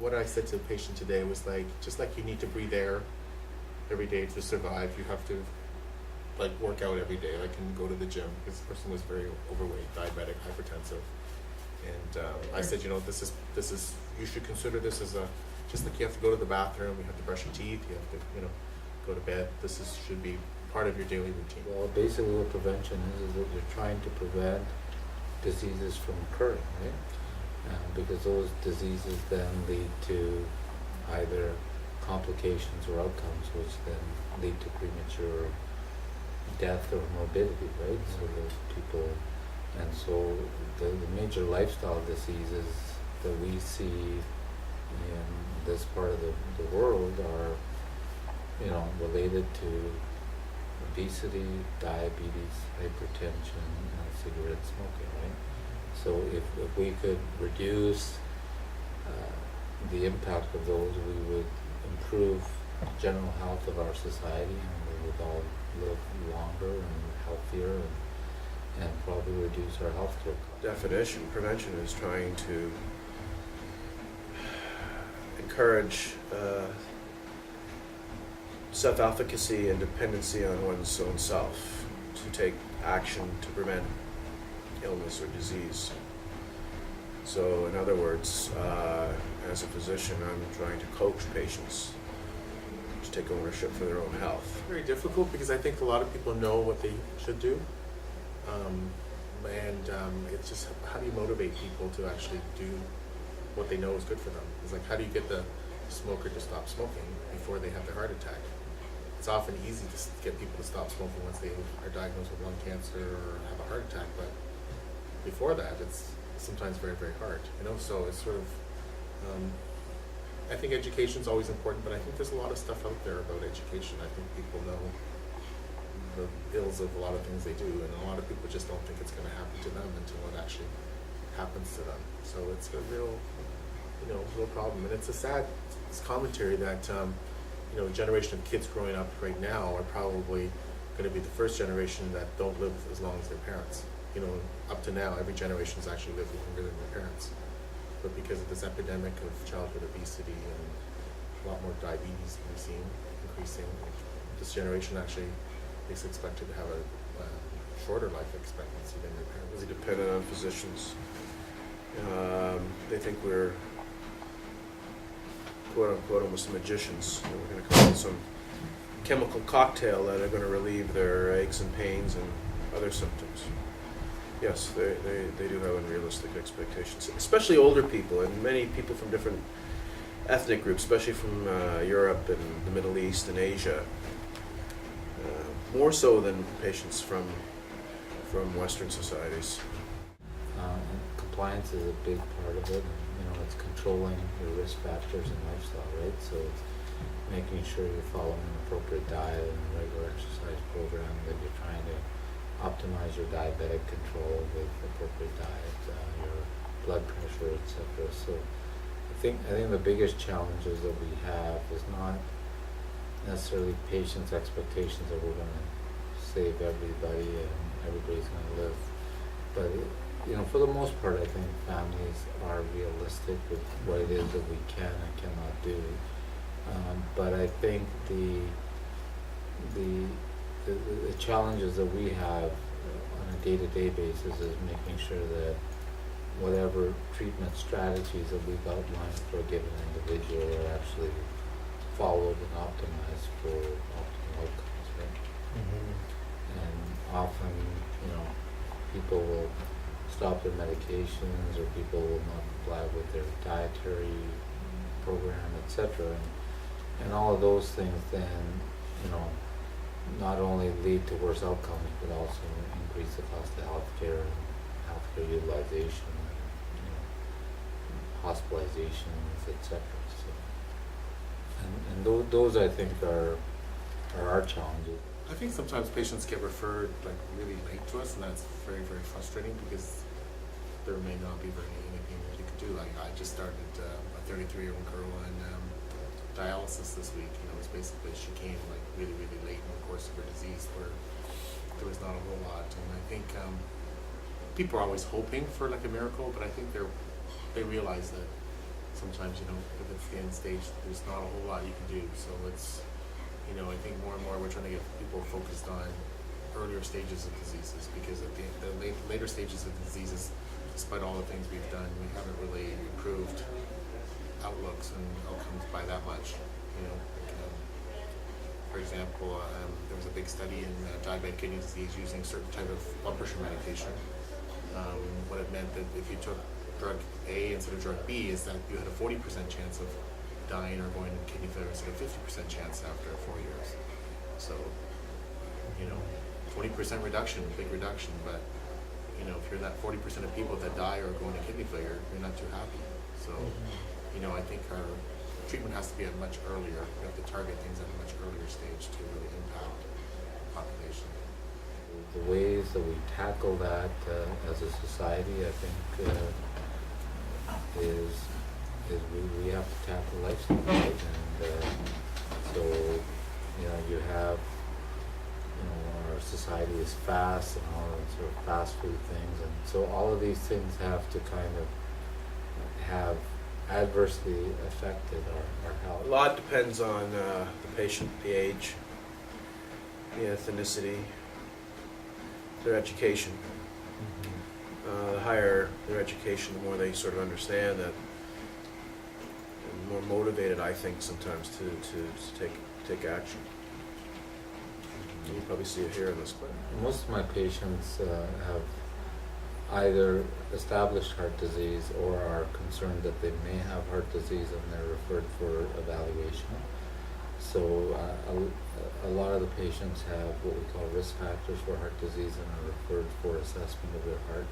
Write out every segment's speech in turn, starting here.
what I said to the patient today was like, just like you need to breathe air every day to survive, you have to like work out every day, like and go to the gym. This person was very overweight, diabetic, hypertensive, and I said, this is you should consider this as a just like you have to go to the bathroom, you have to brush your teeth, you have to go to bed. Should be part of your daily routine. Well, basically, what prevention is that you're trying to prevent diseases from occurring, right? Because those diseases then lead to either complications or outcomes, which then lead to premature death or morbidity, right? So those people, and so the major lifestyle diseases that we see in this part of the world are, related to obesity, diabetes, hypertension, and cigarette smoking, right? So if we could reduce the impact of those, we would improve general health of our society, and we would all live longer and healthier, and probably reduce our healthcare costs. Prevention is trying to encourage self-efficacy and dependency on one's own self to take action to prevent illness or disease. So in other words, as a physician, I'm trying to coach patients to take ownership for their own health. Very difficult because I think a lot of people know what they should do, and it's just how do you motivate people to actually do what they know is good for them? It's like, how do you get the smoker to stop smoking before they have their heart attack? It's often easy to get people to stop smoking once they are diagnosed with lung cancer or have a heart attack, but before that, it's sometimes very, very hard, so it's sort of, I think education is always important, but I think there's a lot of stuff out there about education. I think people know the ills of a lot of things they do, and a lot of people just don't think it's going to happen to them until it actually happens to them. So it's a real problem, and it's a sad commentary that, a generation of kids growing up right now are probably going to be the first generation that don't live as long as their parents. Up to now, every generation has actually lived longer than their parents. But because of this epidemic of childhood obesity and a lot more diabetes we've seen increasing, this generation actually is expected to have a shorter life expectancy than their parents. Really dependent on physicians. They think we're quote unquote almost magicians. We're going to come up with some chemical cocktail that are going to relieve their aches and pains and other symptoms. Yes, they do have unrealistic expectations, especially older people and many people from different ethnic groups, especially from Europe and the Middle East and Asia, more so than patients from Western societies. Compliance is a big part of it. It's controlling your risk factors and lifestyle, right? So it's making sure you're following an appropriate diet and a regular exercise program, that you're trying to optimize your diabetic control with appropriate diet, your blood pressure, etc. So I think the biggest challenges that we have is not necessarily patients' expectations that we're going to save everybody and everybody's going to live, but for the most part, I think families are realistic with what it is that we can and cannot do. But I think the challenges that we have on a day-to-day basis is making sure that whatever treatment strategies that we've outlined for a given individual are actually followed and optimized for optimal outcomes, right? Mm-hmm. And often, people will stop their medications, or people will not comply with their dietary program, etc. And all of those things then, not only lead to worse outcomes, but also increase the cost of healthcare and healthcare utilization, hospitalizations, etc. So, and those I think are our challenges. I think sometimes patients get referred really late to us, and that's very, very frustrating because there may not be anything that you can do. I just started a 33-year-old girl on dialysis this week. It was basically she came really, really late in the course of her disease, where there was not a whole lot. And I think people are always hoping for a miracle, but I think they realize that sometimes, you know, if it's the end stage, there's not a whole lot you can do. So it's, you know, I think more and more we're trying to get people focused on earlier stages of diseases, because at the later stages of diseases, despite all the things we've done, we haven't really improved outlooks and outcomes by that much. You know, like, for example, there was a big study in diabetic kidney disease using certain type of blood pressure medication. What it meant that if you took drug A instead of drug B is that you had a 40% chance of dying or going into kidney failure instead of 50% chance after 4 years. So, you know, 20% reduction, big reduction, but you know, if you're in that 40% of people that die or go into kidney failure, you're not too happy. So, you know, I think our treatment has to be at much earlier. We have to target things at a much earlier stage to really impact the population. The ways that we tackle that as a society, I think, is we have to tackle lifestyle, right? And so, you know, you have, you know, our society is fast and all that sort of fast food things, and so all of these things have to kind of have adversely affected our health. A lot depends on the patient, the age, the ethnicity, their education. The higher their education, the more they sort of understand that, and more motivated, I think, sometimes to take action. And you probably see it here in this clinic. Most of my patients have either established heart disease or are concerned that they may have heart disease, and they're referred for evaluation. So a lot of the patients have what we call risk factors for heart disease and are referred for assessment of their heart.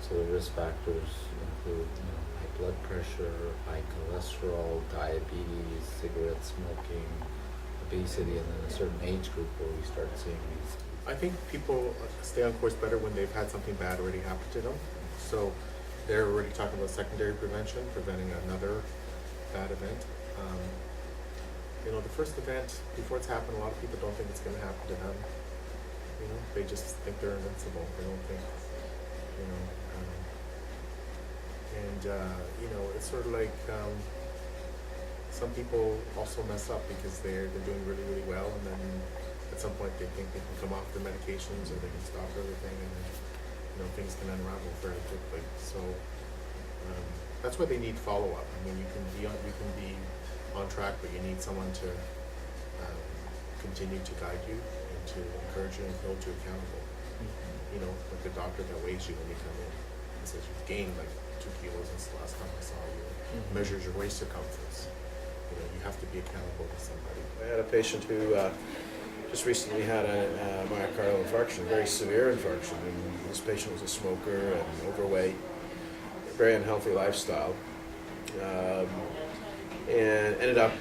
So the risk factors include, you know, high blood pressure, high cholesterol, diabetes, cigarette smoking, obesity, and then a certain age group where we start seeing these. I think people stay on course better when they've had something bad already happen to them. So they're already talking about secondary prevention, preventing another bad event. You know, the first event, before it's happened, a lot of people don't think it's going to happen to them. You know, they just think they're invincible. They don't think, you know, you know, it's sort of like some people also mess up because they're doing really, really well, and then at some point they think they can come off their medications or they can stop everything, and then, you know, things can unravel very quickly. So that's why they need follow-up. I mean, you can be on track, but you need someone to continue to guide you and to encourage you and hold you accountable. You know, like the doctor that weighs you when you come in and says you've gained like 2 kilos since the last time I saw you, measures your waist circumference. You know, you have to be accountable to somebody. I had a patient who just recently had a myocardial infarction, a very severe infarction, and this patient was a smoker and overweight, very unhealthy lifestyle, and ended up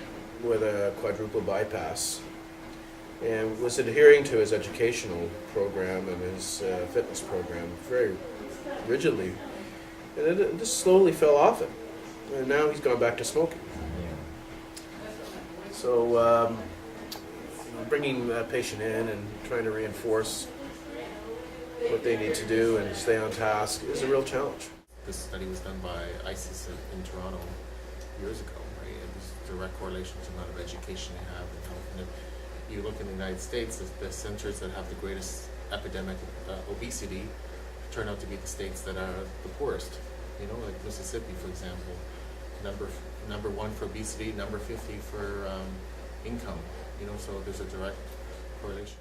with a quadruple bypass, and was adhering to his educational program and his fitness program very rigidly, and it just slowly fell off it, and now he's gone back to smoking. So bringing that patient in and trying to reinforce what they need to do and stay on task is a real challenge. This study was done by ISIS in Toronto years ago, right? It was direct correlation to the amount of education you have in health. And if you look in the United States, the centers that have the greatest epidemic obesity turn out to be the states that are the poorest. You know, like Mississippi, for example, number 1 for obesity, number 50 for income. You know, so there's a direct correlation.